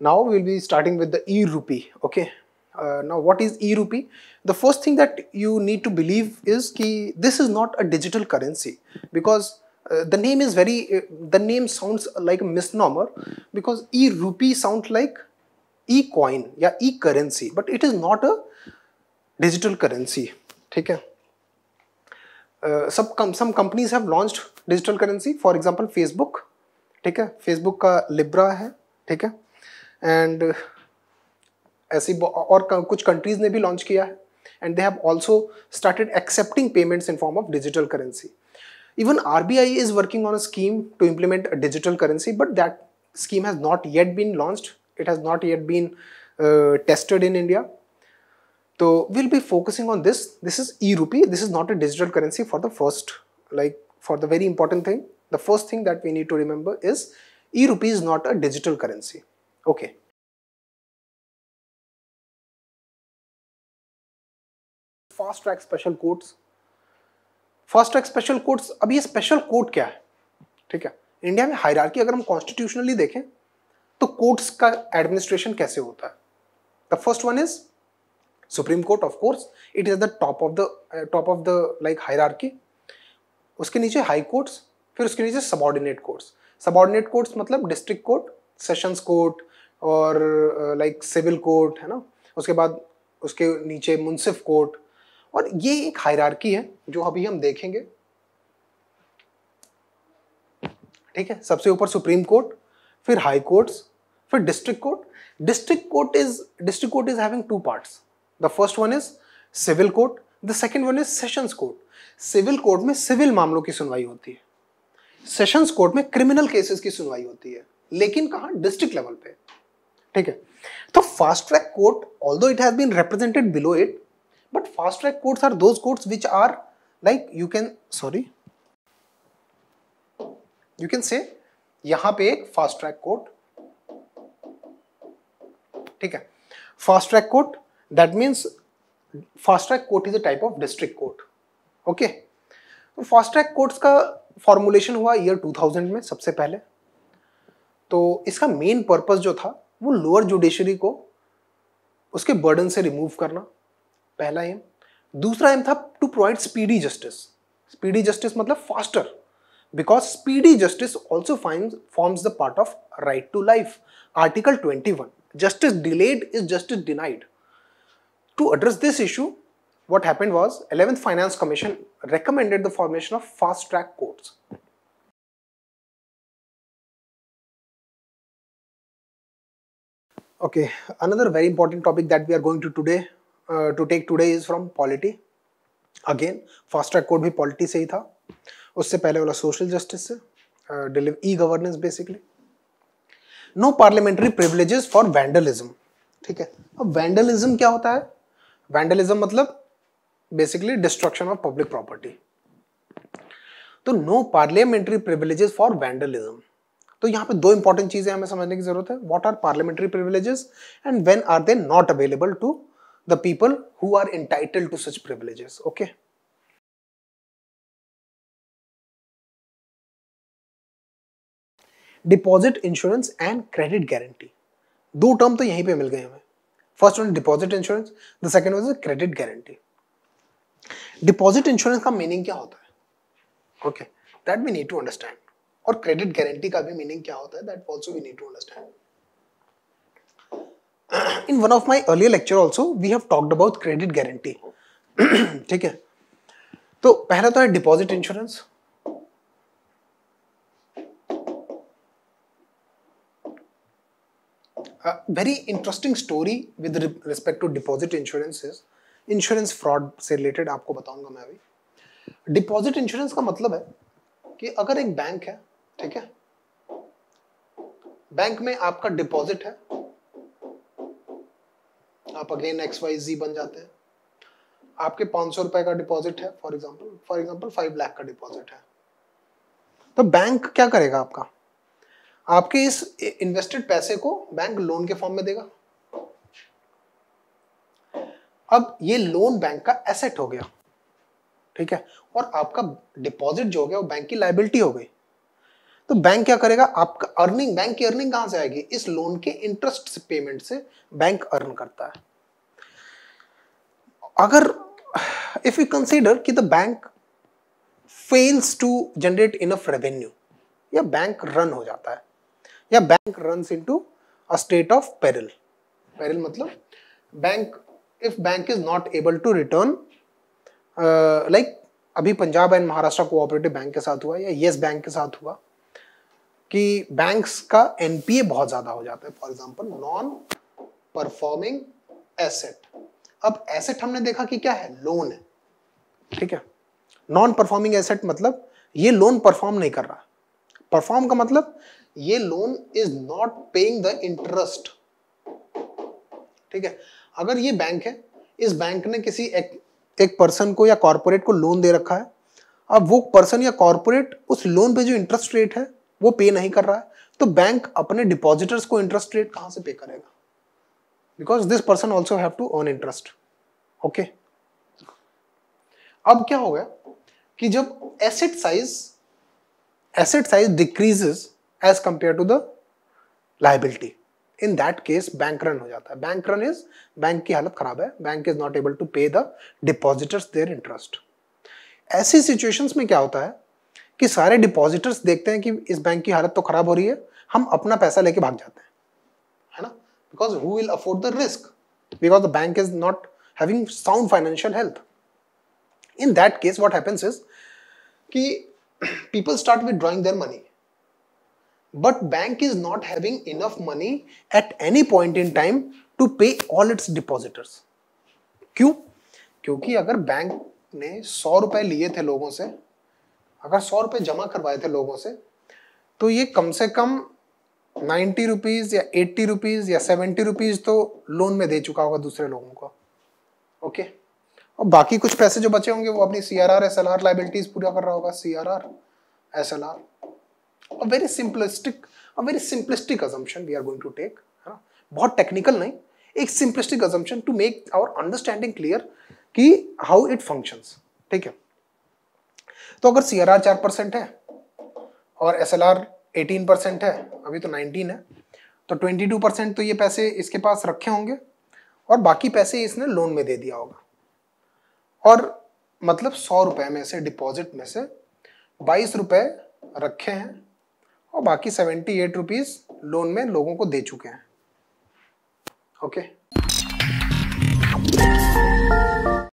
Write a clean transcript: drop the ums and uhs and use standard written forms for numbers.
Now we'll be starting with the e-rupee. Okay. Now what is e-rupee? The first thing that you need to believe is that this is not a digital currency, because the name sounds like a misnomer, because e-rupee sounds like e-coin या e-currency, but it is not a digital currency. ठीक है. Some companies have launched digital currency. For example, Facebook. ठीक है. Facebook का Libra है. ठीक है. And ऐसी और कुछ कंट्रीज ने भी लॉन्च किया है, and they have also started accepting payments in form of digital currency. Even RBI is working on a scheme to implement a digital currency, but that scheme has not yet been launched. It has not yet been tested in India. So we'll be focusing on this. This is e-rupee. This is not a digital currency. For the very important thing, the first thing that we need to remember is e-rupee is not a digital currency. Okay. Fast track special courts. Fast track special courts, अब ये special court क्या है? ठीक है. India में hierarchy अगर हम constitutionally देखें तो कोर्ट्स का एडमिनिस्ट्रेशन कैसे होता है? The first one is supreme court. Of course it is the top of the like hierarchy. उसके नीचे हाई कोर्ट्स, फिर उसके नीचे सबऑर्डिनेट कोर्ट्स. सबऑर्डिनेट कोर्ट्स मतलब डिस्ट्रिक्ट कोर्ट, सेशंस कोर्ट और लाइक सिविल कोर्ट है ना. उसके बाद उसके नीचे मुंसिफ कोर्ट. और ये एक हायरार्की है जो अभी हम देखेंगे. ठीक है. सबसे ऊपर सुप्रीम कोर्ट, फिर हाई कोर्ट्स, फिर district court. District court is having two parts. The first one is civil court, the second one is sessions court. Civil court में सिविल मामलों की सुनवाई होती है. सेशंस कोर्ट में क्रिमिनल केसेस की सुनवाई होती है, लेकिन कहां? डिस्ट्रिक्ट लेवल पे. ठीक है. तो fast track court, although it has been represented below it, but fast track courts are those courts which are like you can say यहां पे एक फास्ट ट्रैक कोर्ट. ठीक है. Fast track court, that means fast track court is a type of district court. Okay. तो fast track courts का formulation हुआ year 2000 में सबसे पहले. तो इसका मेन पर्पस जो था वो लोअर जुडिशरी को उसके बर्डन से रिमूव करना, पहला एम. दूसरा एम था to provide speedy justice. Speedy justice मतलब faster, because speedy justice also forms the part of right to life. Article 21, justice delayed is justice denied. To address this issue, what happened was 11th Finance Commission recommended the formation of fast track courts. Okay, another very important topic that we are going to take today is from polity. Again, fast track court भी polity से ही था. उससे पहले वाला social justice से, e-governance basically. No parliamentary privileges for vandalism. ठीक है. अब vandalism क्या होता है? Vandalism मतलब basically destruction of public property. तो no parliamentary privileges for vandalism. तो यहाँ पे दो इंपॉर्टेंट चीजें हमें समझने की जरूरत है. What are parliamentary privileges and when are they not available to the people who are entitled to such privileges? Okay. Deposit insurance and credit guarantee. दो टर्म तो यहीं पे मिल गए हमें. First one deposit insurance, the second one is credit guarantee. Deposit insurance का meaning क्या होता है? Okay, that we need to understand. और क्रेडिट गारंटी का भी मीनिंग क्या होता है, that also we need to understand. In one of my earlier lecture also we have talked about credit guarantee. ठीक है. तो पहला तो है deposit insurance. Very interesting story with respect to deposit insurance is, insurance fraud से related आपको बताऊंगा मैं अभी. डिपॉजिट इंश्योरेंस का मतलब है कि अगर एक बैंक है, ठीक है, बैंक में आपका डिपॉजिट है, आप अगेन XYZ बन जाते हैं, आपके 500 रुपए का डिपॉजिट है, फॉर एग्जांपल 5 लाख का डिपॉजिट है. तो बैंक क्या करेगा? आपके इस इन्वेस्टेड पैसे को बैंक लोन के फॉर्म में देगा. अब ये लोन बैंक का एसेट हो गया, ठीक है, और आपका डिपॉजिट जो हो गया वो बैंक की लायबिलिटी हो गई. तो बैंक क्या करेगा, आपका अर्निंग, बैंक की अर्निंग कहां से आएगी, इस लोन के इंटरेस्ट पेमेंट से बैंक अर्न करता है। अगर इफ यू कंसीडर कि the bank fails to generate enough revenue, या बैंक रन हो जाता है, या bank runs into a state of peril. Peril मतलब bank, if bank is not able to return, like अभी Punjab and Maharashtra cooperative bank के साथ हुआ, या येस बैंक के साथ हुआ, कि बैंक्स का एनपीए बहुत ज्यादा हो जाता है, for example non performing asset. अब एसेट हमने देखा कि क्या है, लोन है, ठीक है। नॉन परफॉर्मिंग एसेट मतलब ये लोन परफॉर्म नहीं कर रहा। परफॉर्म का मतलब ये loan is not paying the interest, ठीक है। अगर ये बैंक है, इस बैंक ने किसी एक पर्सन को या कॉर्पोरेट को लोन दे रखा है, अब वो पर्सन या कॉर्पोरेट उस लोन पे जो इंटरेस्ट रेट है वो पे नहीं कर रहा है, तो बैंक अपने डिपॉजिटर्स को इंटरेस्ट रेट कहां से पे करेगा, because this person also have to earn interest, okay. अब क्या हो गया कि जब asset size decreases as compare to the liability, in that case bank run हो जाता है। बैंक रन इज, बैंक की हालत खराब है, bank is not able to pay the depositors their interest. ऐसी सिचुएशंस में क्या होता है कि सारे डिपॉजिटर्स देखते हैं कि इस बैंक की हालत तो खराब हो रही है, हम अपना पैसा लेके भाग जाते हैं, है ना, because who will afford the risk, because the bank is not having sound financial health. In that case what happens is कि people start withdrawing their money, but bank is not having enough money at any point in time to pay all its depositors. क्यों? क्योंकि अगर bank ने 100 रुपए लिए थे लोगों से, अगर 100 रुपए जमा करवाए थे लोगों से, तो ये कम से कम 90 रुपीज या 80 रुपीज या 70 रुपीज तो लोन में दे चुका होगा दूसरे लोगों को, ओके। और बाकी कुछ पैसे जो बचे होंगे वो अपनी CRR SLR लाइबिलिटीज पूरा कर रहा होगा, CRR SLR। a very simplistic assumption we are going to take, है ना, बहुत टेक्निकल नहीं, एक simplistic assumption to make our understanding clear कि how it functions, ठीक है। तो अगर CRR 4% है और SLR 18% है, अभी तो 19 है, तो 22% तो ये पैसे इसके पास रखे होंगे और बाकी पैसे इसने लोन में दे दिया होगा, और मतलब 100 रुपए में से, डिपॉजिट में से 22 रुपए रखे हैं और बाकी 78 रुपीज लोन में लोगों को दे चुके हैं, ओके।